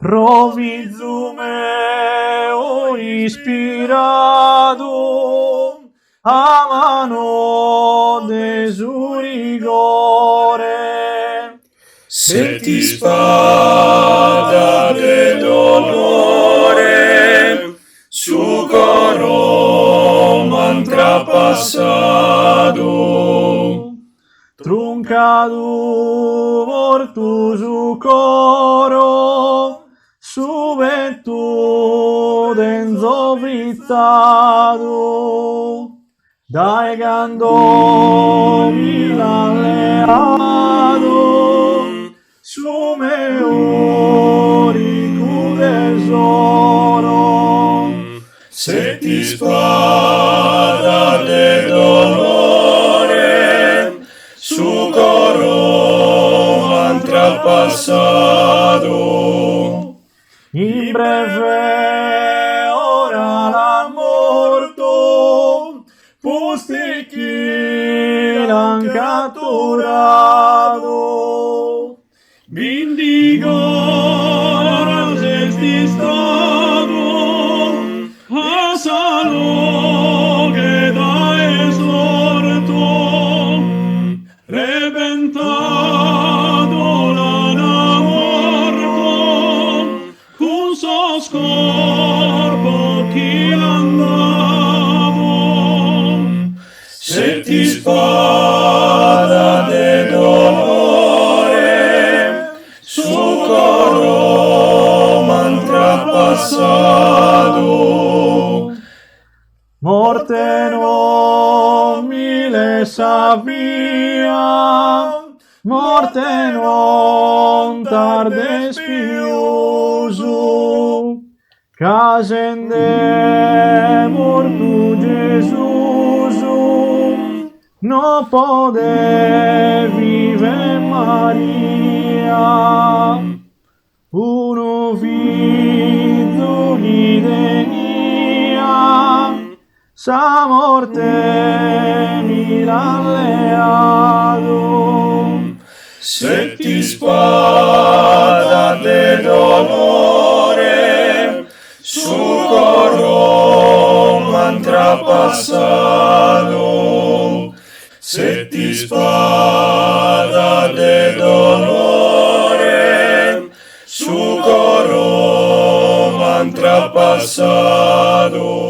provizum meo inspiradum a mano Desu rigore. Seti spada de dolore, su corom antrapassado, Truncadu mortusu coro, su ventudenzo frizzado, dai gandoli alleato, su meoricu tesoro. seti spada de dolore, su corom antrapassado. In breve ora la morto, posti chi l'han catturato. Vindigoras esti stato, a salo che da esorto, rebentato l'ana morto, con so scorpo chi l'andavo. Seti spada de dolore, su corom antrapassado. Morte non mi lesa via, morte non tardes piusu, casende mortu Gesusu, no pode vive Maria, uno figlio ni denia, sa morte mi alleato. Seti spada de dolore, su corom antrapassado. Seti spada de dolore, su corom antrapassado.